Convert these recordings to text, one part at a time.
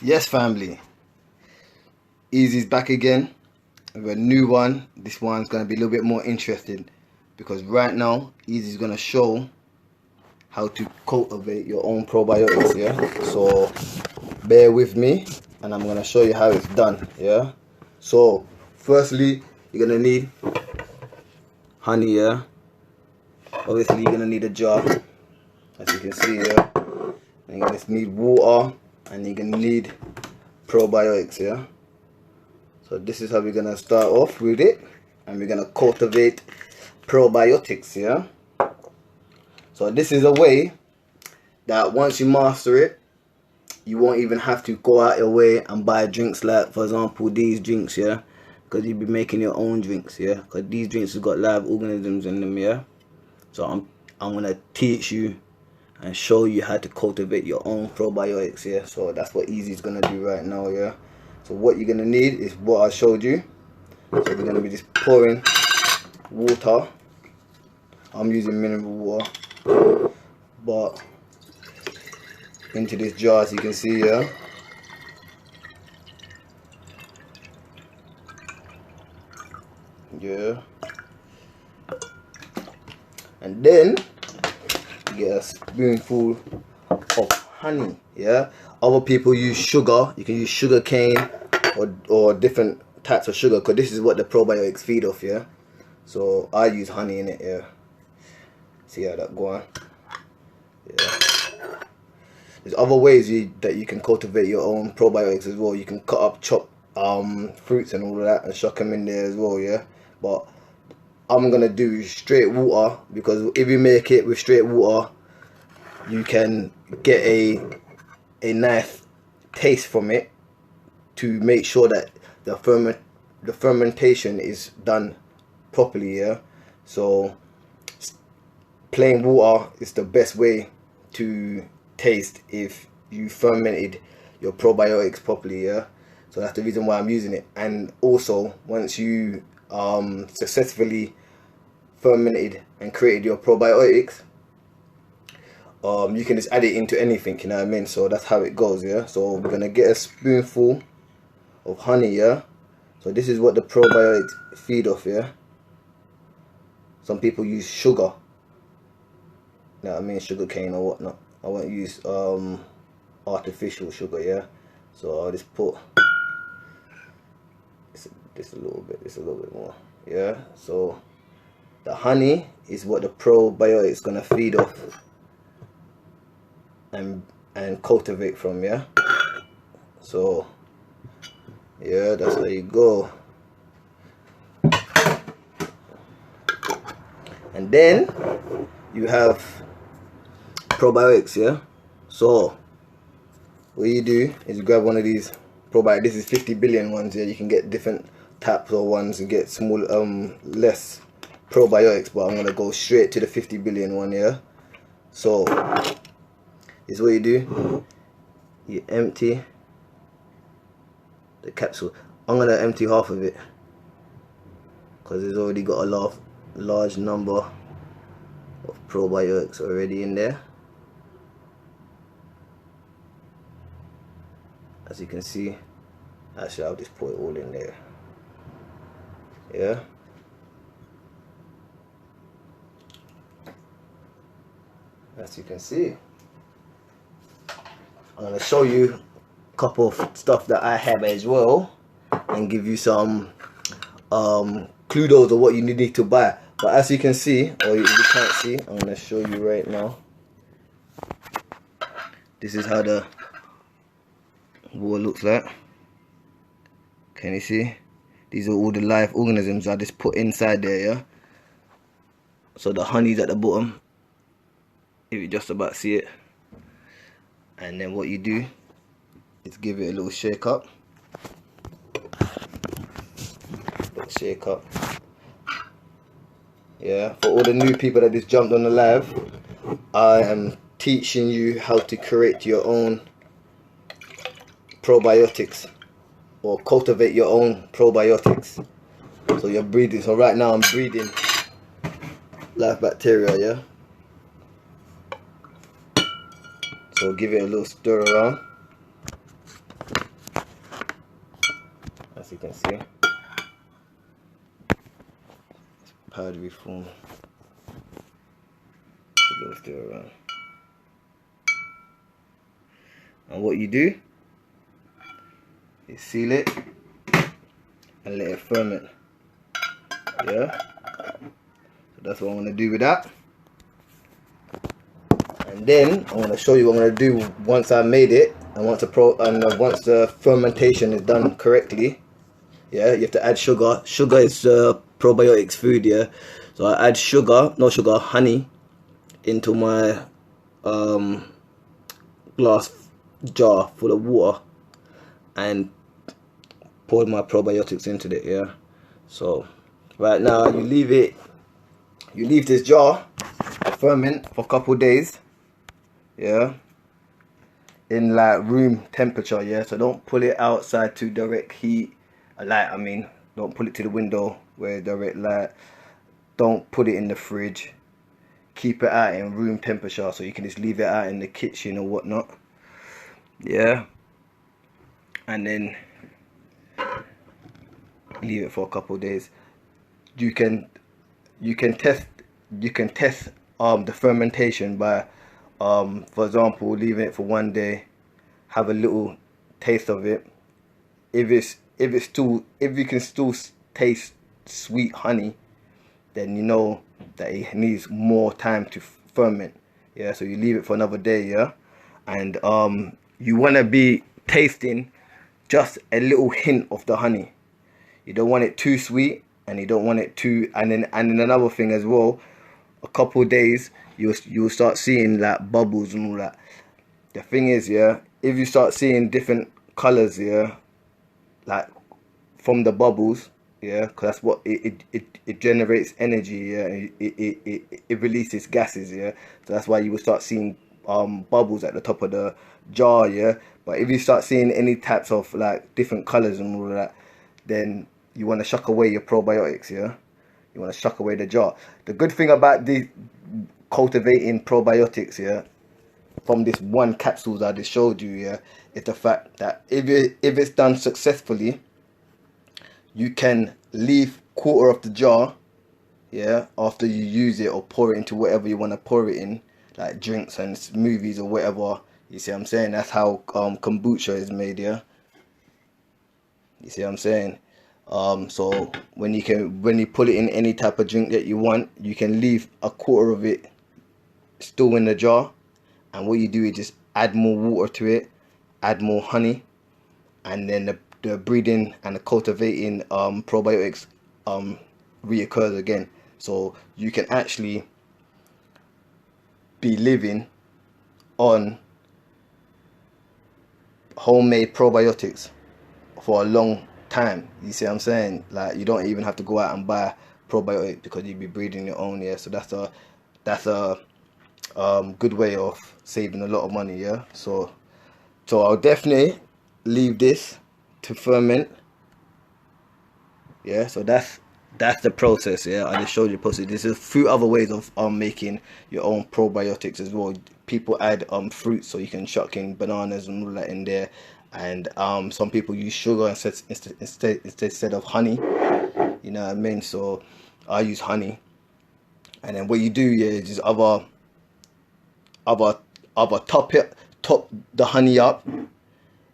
Yes, family, Eazi's back again with a new one. This one's going to be a little bit more interesting because right now Eazi's going to show how to cultivate your own probiotics, yeah? So bear with me and I'm going to show you how it's done, yeah? So firstly, you're going to need honey, yeah? Obviously you're going to need a jar, as you can see, yeah? And you're going to need water and you're going to need probiotics, yeah? So this is how we're gonna start off with it, and we're gonna cultivate probiotics, yeah? So this is a way that once you master it, you won't even have to go out your way and buy drinks like, for example, these drinks, yeah? Because you'll be making your own drinks, yeah? Because these drinks have got live organisms in them, yeah? So I'm gonna teach you and show you how to cultivate your own probiotics, yeah? So that's what Eazi's gonna do right now, yeah? So what you're gonna need is what I showed you. So we're gonna be just pouring water. I'm using mineral water, but into this jar, as you can see here. Yeah. And then you get a spoonful of honey. Yeah. Other people use sugar. You can use sugar cane or different types of sugar, because this is what the probiotics feed off, yeah? So I use honey in it, yeah. See how that go on? Yeah. There's other ways that you can cultivate your own probiotics as well. You can cut up, chop fruits and all of that and chuck them in there as well, yeah? But I'm gonna do straight water, because if you make it with straight water, you can get a nice taste from it, to make sure that the fermentation is done properly, yeah? So plain water is the best way to taste if you fermented your probiotics properly, yeah? So that's the reason why I'm using it. And also, once you successfully fermented and created your probiotics, you can just add it into anything, you know what I mean? So that's how it goes, yeah? So we're gonna get a spoonful of honey, yeah? So this is what the probiotics feed off, yeah? Some people use sugar, you know what I mean, sugar cane or whatnot. I won't use artificial sugar, yeah? So I'll just put this a little bit more, yeah? So the honey is what the probiotics is gonna feed off and cultivate from, yeah? So yeah, that's how you go. And then you have probiotics, yeah? So what you do is you grab one of these probiotics. This is 50 billion ones, yeah? You can get different types of ones and get small less probiotics, but I'm gonna go straight to the 50 billion one, yeah? So this is what you do. You empty the capsule. I'm gonna empty half of it because it's already got a large number of probiotics already in there, as you can see. Actually, I'll just put it all in there, yeah? As you can see, I'm gonna show you a couple of stuff that I have as well and give you some clues of what you need to buy. But as you can see, or you can't see, I'm gonna show you right now. This is how the wall looks like. Can you see? These are all the live organisms I just put inside there, yeah? So the honey's at the bottom, if you just about see it. And then what you do is give it a little shake up. Shake up. Yeah, for all the new people that just jumped on the live, I am teaching you how to create your own probiotics, or cultivate your own probiotics. So you're breeding. So right now I'm breeding live bacteria, yeah? So give it a little stir around. can see. It's powdery form. A little stir around. And what you do is seal it and let it ferment. Yeah, so that's what I'm gonna do with that. And then I want to show you what I'm gonna do once I made it, and once the fermentation is done correctly. Yeah, you have to add sugar. Sugar is probiotics food. Yeah, so I add honey into my glass jar full of water and poured my probiotics into it. Yeah, so right now you leave this jar to ferment for a couple days. Yeah, in like room temperature. Yeah, so don't pull it outside to direct heat light. I mean, don't pull it to the window where direct light. Don't put it in the fridge. Keep it out in room temperature, so you can just leave it out in the kitchen or whatnot. Yeah, and then leave it for a couple of days. You can test the fermentation by for example, leaving it for 1 day, have a little taste of it. If you can still taste sweet honey, then you know that it needs more time to ferment. Yeah, so you leave it for another day. Yeah, and you want to be tasting just a little hint of the honey. You don't want it too sweet, and you don't want it too. And then another thing as well, a couple of days you'll start seeing like bubbles and all that. The thing is, yeah, if you start seeing different colors, yeah, like from the bubbles, yeah, because that's what it generates energy. Yeah, it releases gases. Yeah, so that's why you will start seeing bubbles at the top of the jar. Yeah, but if you start seeing any types of like different colors and all of that, then you want to shuck away your probiotics. Yeah, you want to shuck away the jar. The good thing about the cultivating probiotics, yeah, from this one capsule that I just showed you, yeah, is the fact that if it's done successfully, you can leave quarter of the jar, yeah, after you use it, or pour it into whatever you want to pour it in, like drinks and smoothies or whatever. You see what I'm saying? That's how kombucha is made. Yeah, you see what I'm saying? So when you put it in any type of drink that you want, you can leave a quarter of it still in the jar, and what you do is just add more water to it, add more honey, and then the breeding and the cultivating probiotics reoccurs again. So you can actually be living on homemade probiotics for a long time. You see what I'm saying? Like, you don't even have to go out and buy probiotics because you'll be breeding your own. Yeah, so that's a good way of saving a lot of money. Yeah, so I'll definitely leave this to ferment. Yeah, so that's the process. Yeah, I just showed you the process. There's a few other ways of making your own probiotics as well. People add fruits, so you can chuck in bananas and all that in there, and some people use sugar instead of honey. You know what I mean? So I use honey, and then what you do, yeah, is just other top the honey up.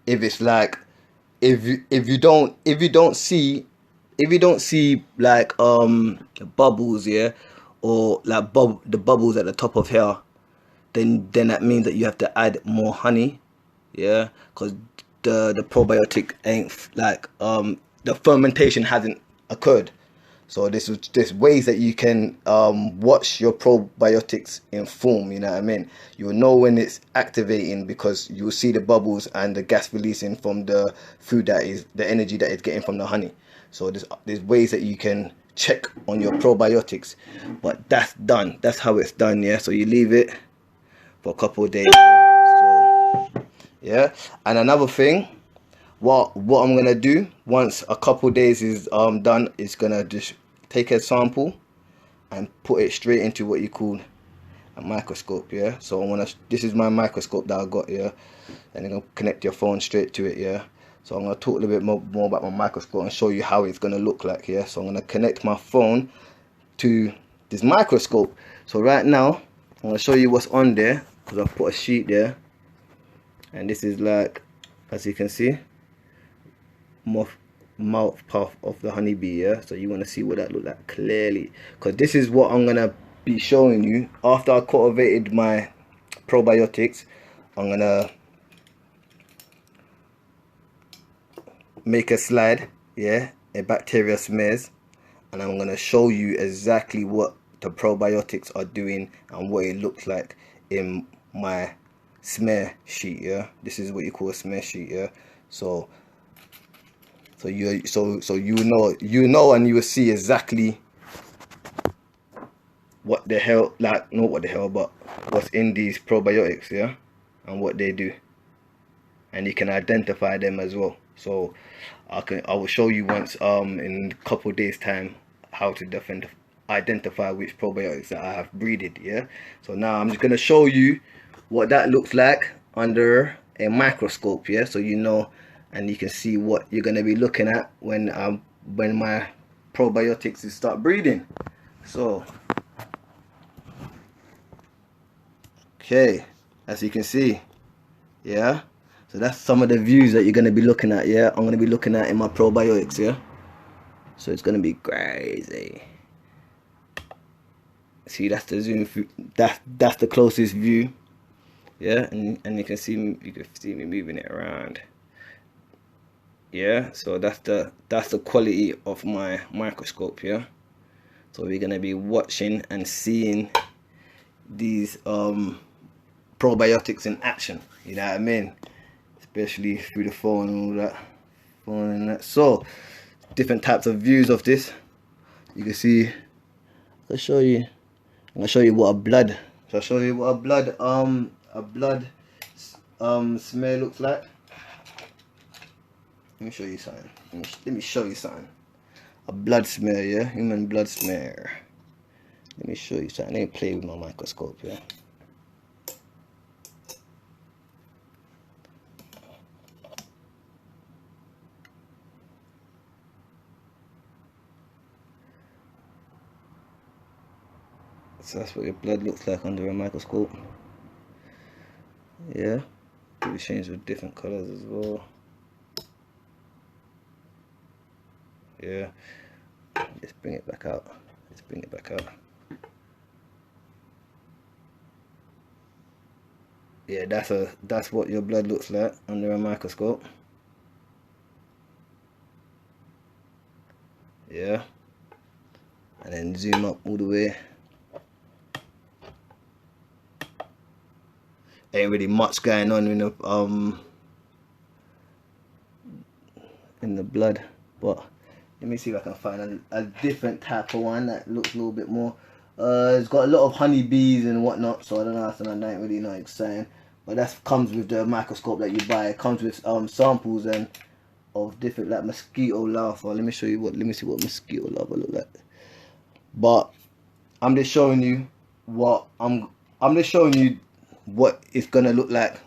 If it's like, if you don't see like bubbles, yeah, or like the bubbles at the top of here, then that means that you have to add more honey. Yeah, because the probiotic ain't like the fermentation hasn't occurred. So there's ways that you can watch your probiotics in form. You know what I mean? You'll know when it's activating because you'll see the bubbles and the gas releasing from the food, that is the energy that it's getting from the honey. So there's ways that you can check on your probiotics, but that's done. That's how it's done. Yeah. So you leave it for a couple of days. So yeah. And another thing, what I'm gonna do once a couple days is done is gonna just take a sample and put it straight into what you call a microscope. Yeah, so this is my microscope that I got. Yeah, and you're gonna connect your phone straight to it. Yeah, So I'm going to talk a little bit more about my microscope and show you how it's going to look like. Yeah, so I'm going to connect my phone to this microscope. So right now I'm going to show you what's on there, because I've put a sheet there, and this is like, as you can see, mouth puff of the honeybee. Yeah, so you want to see what that look like clearly, because this is what I'm going to be showing you after I cultivated my probiotics. I'm going to make a slide, yeah, a bacteria smears, and I'm going to show you exactly what the probiotics are doing and what it looks like in my smear sheet. Yeah, this is what you call a smear sheet. Yeah, so you know and you will see exactly what the hell, like, not what the hell, but what's in these probiotics, yeah, and what they do, and you can identify them as well. So I will show you once in a couple of days time how to identify which probiotics that I have breeded. Yeah, so now I'm just going to show you what that looks like under a microscope. Yeah, so you know, and you can see what you're going to be looking at when my probiotics start breeding. So okay, as you can see, yeah, so that's some of the views that you're going to be looking at. Yeah, I'm going to be looking at in my probiotics. Yeah, so it's going to be crazy. See, that's the zoom through, that's the closest view. Yeah, and you can see me moving it around. Yeah, so that's the quality of my microscope. Yeah, so we're going to be watching and seeing these probiotics in action, you know what I mean, especially through the phone and all that. So different types of views of this. You can see, I'm gonna show you what a blood smear looks like. Let me show you something. Let me show you something. A blood smear, yeah, human blood smear. Let me show you something. Let me play with my microscope, yeah. So that's what your blood looks like under a microscope. Yeah, could be changed with different colors as well. Yeah, let's bring it back out. Yeah, that's what your blood looks like under a microscope. Yeah, and then zoom up all the way. Ain't really much going on in the blood, but let me see if I can find a different type of one that looks a little bit more. It's got a lot of honeybees and whatnot, so I don't know, I don't really know what it's saying, but that comes with the microscope that you buy. It comes with samples and of different, like mosquito larvae. Let me see what mosquito larvae look like. But I'm just showing you what what it's gonna look like.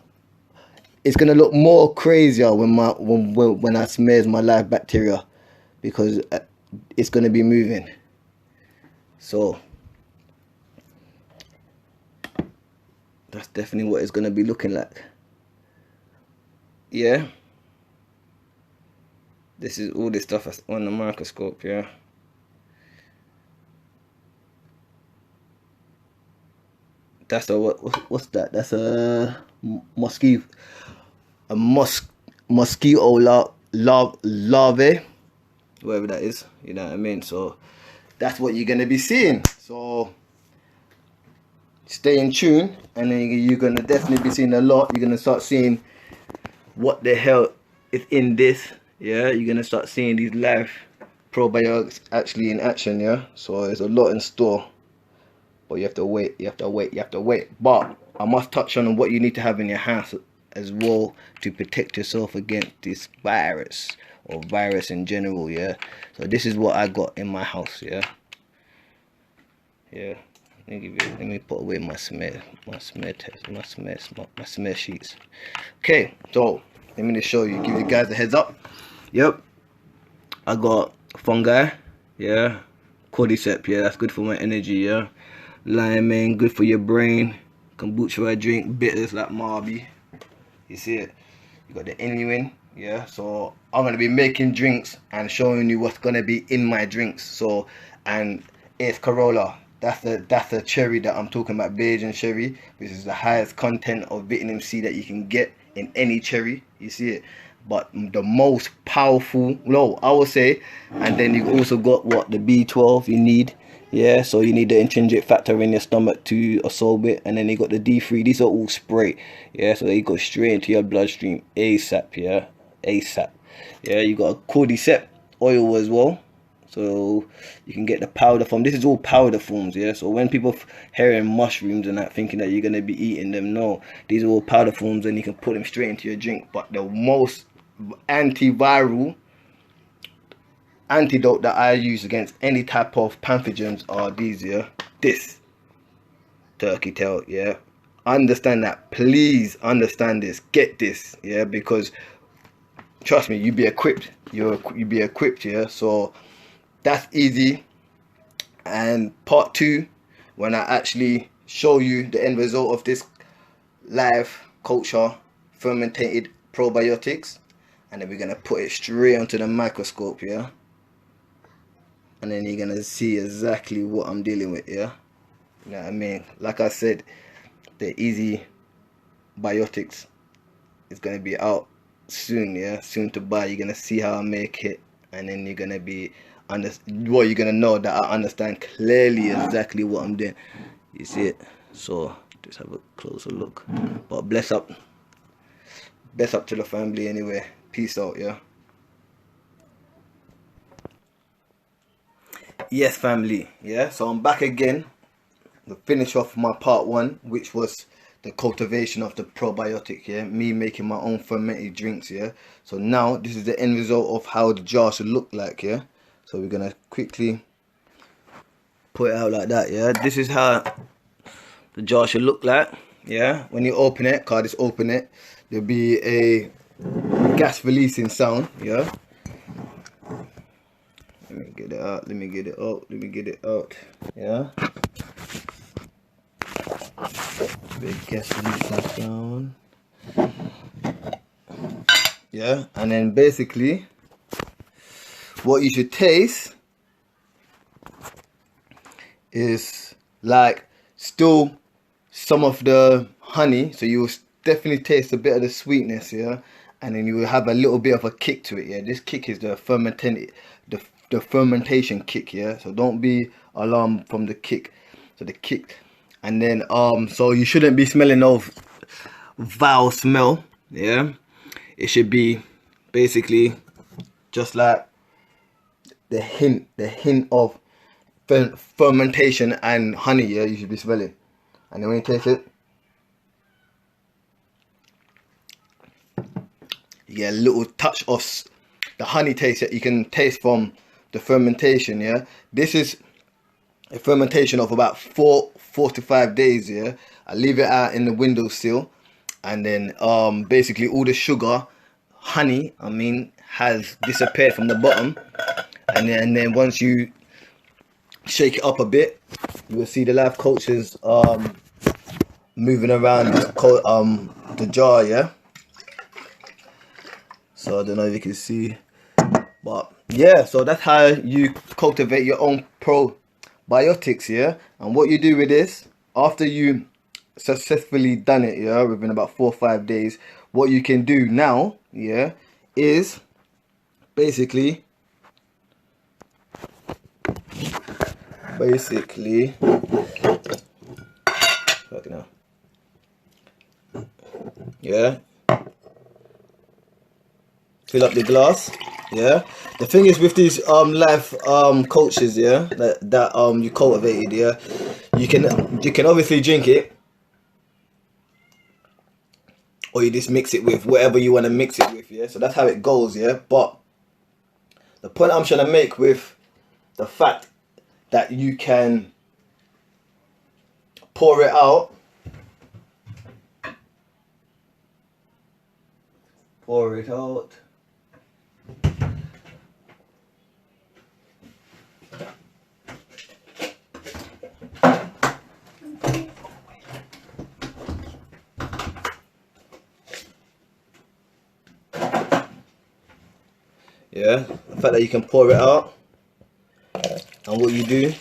It's gonna look more crazier when I smears my live bacteria, because it's gonna be moving. So that's definitely what it's gonna be looking like. Yeah, this is all this stuff that's on the microscope. Yeah, that's a what's that? That's a mosquito, mosquito larvae, whatever that is. You know what I mean? So that's what you're gonna be seeing. So stay in tune, and then you're gonna definitely be seeing a lot. You're gonna start seeing what the hell is in this. Yeah, you're gonna start seeing these live probiotics actually in action. Yeah, so there's a lot in store, but you have to wait. But I must touch on what you need to have in your house as well to protect yourself against this virus, or virus in general. Yeah, so this is what I got in my house. Yeah, let me put away my smear sheets. Okay, so let me just show you, give you guys a heads up. Yep, I got fungi, yeah, cordyceps, yeah, that's good for my energy, yeah. Limonene, good for your brain. Kombucha I drink, bitters like Marby. You see it? You got the inuin, yeah. So I'm gonna be making drinks and showing you what's gonna be in my drinks. So, and it's Corolla. That's the cherry that I'm talking about, Bajan cherry, which is the highest content of vitamin C that you can get in any cherry. You see it? But the most powerful, no, I would say. And then you also got what, the B12 you need. Yeah, so you need the intrinsic factor in your stomach to absorb it, and then you got the D3. These are all spray. Yeah, so they go straight into your bloodstream ASAP. Yeah, ASAP. Yeah, you got a cordyceps oil as well, so you can get the powder form. This is all powder forms. Yeah, so when people hearing mushrooms and that, thinking that you're gonna be eating them, no, these are all powder forms, and you can put them straight into your drink. But the most antiviral antidote that I use against any type of pathogens are these, yeah. This turkey tail, yeah. Understand that, please understand this, get this, yeah, because trust me, you be equipped, you be equipped, yeah. So that's easy. And part 2, when I actually show you the end result of this live culture fermented probiotics, and then we're gonna put it straight onto the microscope, yeah. And then you're gonna see exactly what I'm dealing with, yeah. You know what I mean? Like I said, the Eazi Biotics is gonna be out soon, yeah. Soon to buy. You're gonna see how I make it, and then you're gonna be you're gonna know that I understand clearly exactly what I'm doing. You see it? So just have a closer look. But bless up to the family anyway. Peace out, yeah. Yes, family, yeah. So I'm back again to finish off my part 1, which was the cultivation of the probiotic, yeah, me making my own fermented drinks, yeah. So now this is the end result of how the jar should look like, yeah. So we're gonna quickly put it out like that, yeah. This is how the jar should look like, yeah. When you open it, just open it, there'll be a gas releasing sound, yeah. Let me get it out, let me get it out, yeah. Big gas releasing sound, yeah. And then basically what you should taste is like still some of the honey, so you will definitely taste a bit of the sweetness, yeah. And then you will have a little bit of a kick to it, yeah. This kick is the fermentation kick, yeah. So don't be alarmed from the kick. So the kick, and then so you shouldn't be smelling of foul smell, yeah. It should be basically just like the hint of fermentation and honey, yeah. You should be smelling, and then when you taste it, you get a little touch of the honey taste that you can taste from the fermentation, yeah. This is a fermentation of about 4 to 5 days, yeah. I leave it out in the windowsill, and then basically all the sugar, honey, I mean, has disappeared from the bottom, and then once you shake it up a bit, you will see the live cultures moving around the jar, yeah. So I don't know if you can see, but yeah, so that's how you cultivate your own probiotics, yeah. And what you do with this, after you successfully done it, yeah, within about 4 or 5 days, what you can do now, yeah, is basically yeah, fill up the glass, yeah. The thing is with these live cultures, yeah, that you cultivated, yeah, you can obviously drink it, or you just mix it with whatever you want to mix it with, yeah. So that's how it goes, yeah. But the point I'm trying to make with the fact that you can pour it out, pour it out. Yeah, the fact that you can pour it out, and what you do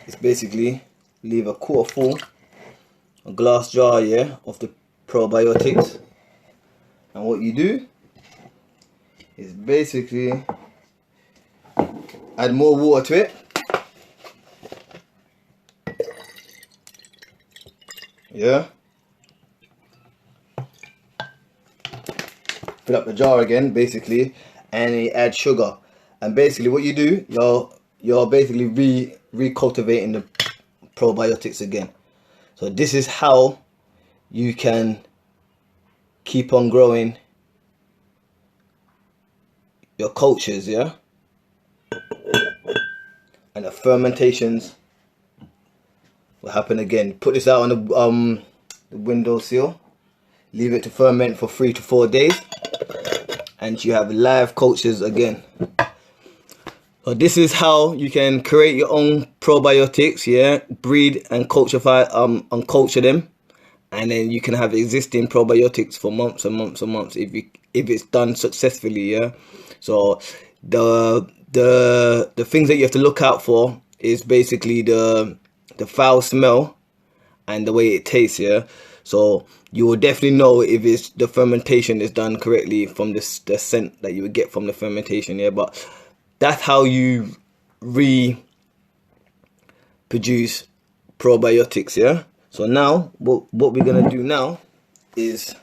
is basically leave a quarter full, a glass jar, yeah, of the probiotics, and what you do is basically add more water to it. Yeah, fill up the jar again, basically, and you add sugar. And basically, what you do, you're basically recultivating the probiotics again. So this is how you can keep on growing your cultures, yeah. And the fermentations will happen again. Put this out on the windowsill. Leave it to ferment for 3 to 4 days, and you have live cultures again. So this is how you can create your own probiotics, yeah, breed and culture them, and then you can have existing probiotics for months and months and months if it's done successfully, yeah. So the things that you have to look out for is basically the foul smell and the way it tastes, yeah. So you will definitely know if it's the fermentation is done correctly from the scent that you would get from the fermentation, yeah. But that's how you reproduce probiotics, yeah. So now what we're gonna do now is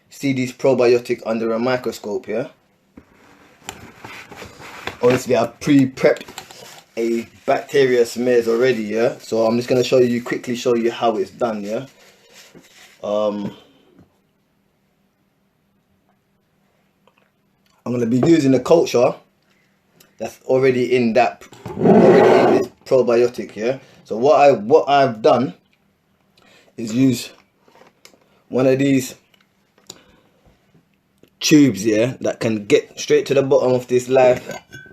see these probiotics under a microscope, yeah. Obviously I've pre-prepped a bacteria smears already, yeah. So I'm just gonna quickly show you how it's done, yeah. I'm gonna be using a culture that's already in this probiotic, yeah. So what I've done is use one of these tubes, yeah, that can get straight to the bottom of this live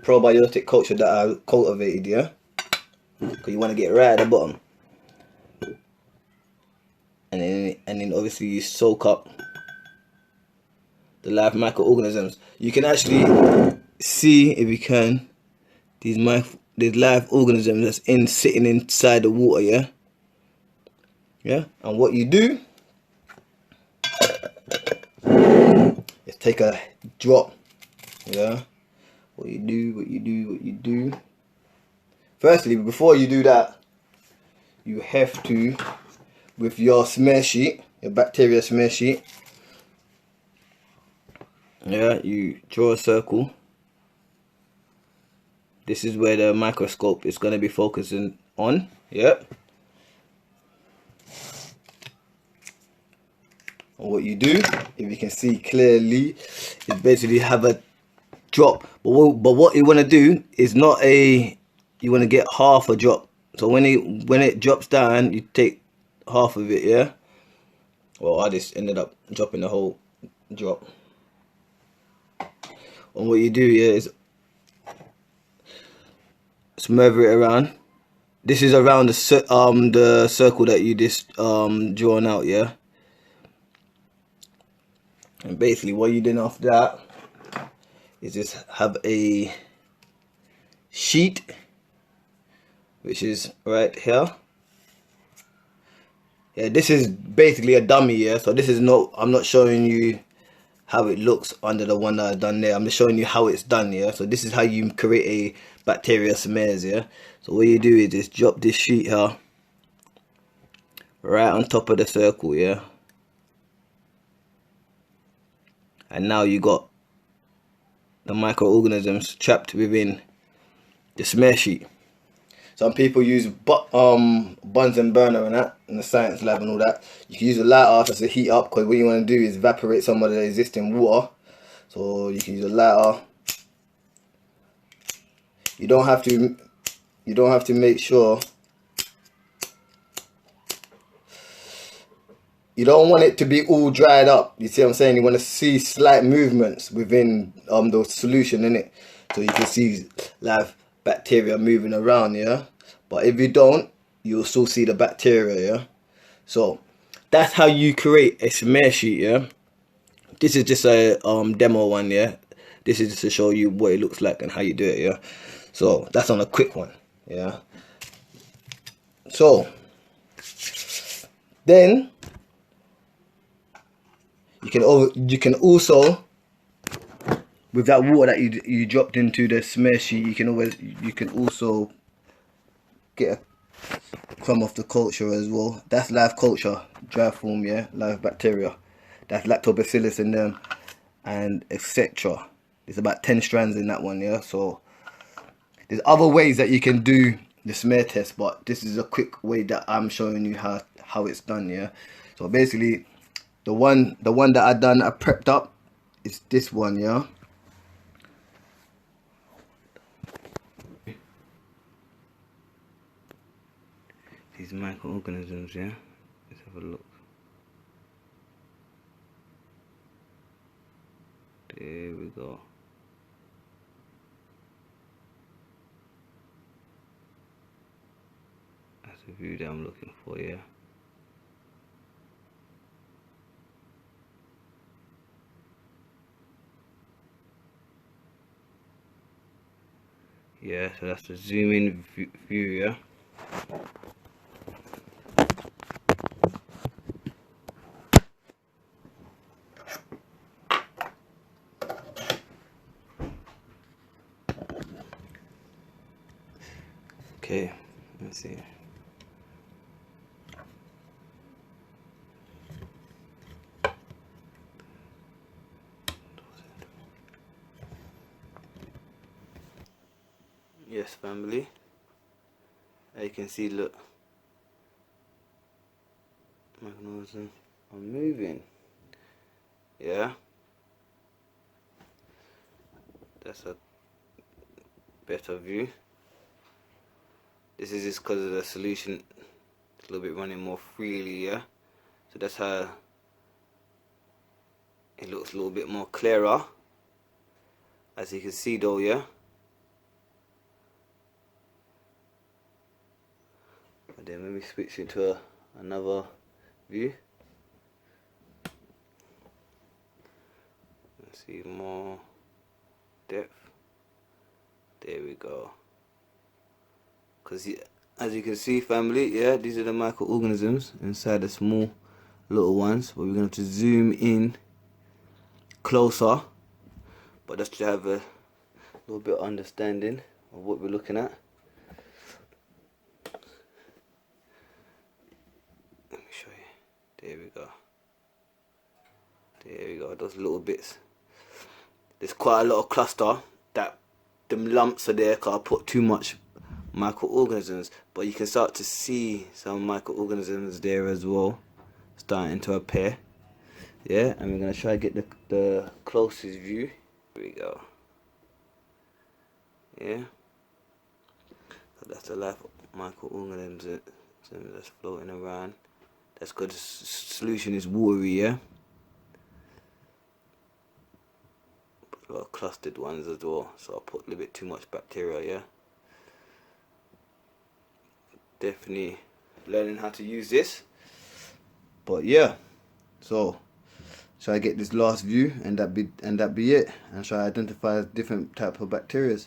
probiotic culture that I cultivated, yeah. Because you want to get right at the bottom, and then obviously you soak up the live microorganisms. You can actually see, if you can, these live organisms that's sitting inside the water, yeah. Yeah, and what you do is take a drop, yeah. What you do. Firstly, before you do that, you have to, with your smear sheet, your bacteria smear sheet, yeah, you draw a circle. This is where the microscope is going to be focusing on, yep. And what you do, if you can see clearly, is basically have a drop. But what you want to do is you want to get half a drop. So when it drops down, you take half of it, yeah. Well, I just ended up dropping the whole drop. And what you do, yeah, is smother it around. This is around the circle that you just drawn out, yeah. And basically what you do after that is just have a sheet, which is right here. Yeah, this is basically a dummy, yeah. So this is I'm not showing you how it looks under the one that I've done there. I'm just showing you how it's done, yeah. So this is how you create a bacteria smears, yeah. So what you do is just drop this sheet here right on top of the circle, yeah. And now you got the microorganisms trapped within the smear sheet. Some people use Bunsen burner and that in the science lab and all that. You can use a lighter to heat up, because what you want to do is evaporate some of the existing water. So you can use a lighter. You don't have to make sure you don't want it to be all dried up. You see what I'm saying? You want to see slight movements within the solution in it, so you can see live bacteria moving around, yeah. But if you don't, you'll still see the bacteria, yeah. So that's how you create a smear sheet, yeah. This is just a demo one, yeah. This is just to show you what it looks like and how you do it, yeah. So that's on a quick one, yeah. So then you can also, with that water that you dropped into the smear sheet, you can also get a crumb of the culture as well. That's live culture, dry form, yeah, live bacteria. That's lactobacillus in them, and etc. There's about 10 strands in that one, yeah. So there's other ways that you can do the smear test, but this is a quick way that I'm showing you how it's done, yeah. So basically, the one that I prepped up is this one, yeah. These microorganisms, yeah. Let's have a look. There we go. That's the view that I'm looking for, yeah. Yeah, so that's the zoom in view, yeah. Okay, let's see. Yes, family. As you can see, look, mechanism are moving. Yeah, that's a better view. This is just because of the solution a little bit running more freely, yeah. So that's how it looks a little bit more clearer, as you can see though, yeah. And then let me switch into another view. Let's see more depth. There we go. Because as you can see, family, yeah, these are the microorganisms inside the small little ones, but we're going to zoom in closer, but just to have a little bit of understanding of what we're looking at. Let me show you. There we go. There we go. Those little bits. There's quite a lot of cluster. That them lumps are there because I put too much microorganisms, but you can start to see some microorganisms there as well, starting to appear. Yeah, and we're gonna try to get the closest view. Here we go. Yeah, so that's the live microorganisms that's floating around. That's because the solution is watery, yeah. Put a lot of clustered ones as well, so I put a little bit too much bacteria, yeah. Definitely learning how to use this, but yeah. So try to get this last view, and that be it, and try to identify different type of bacteria.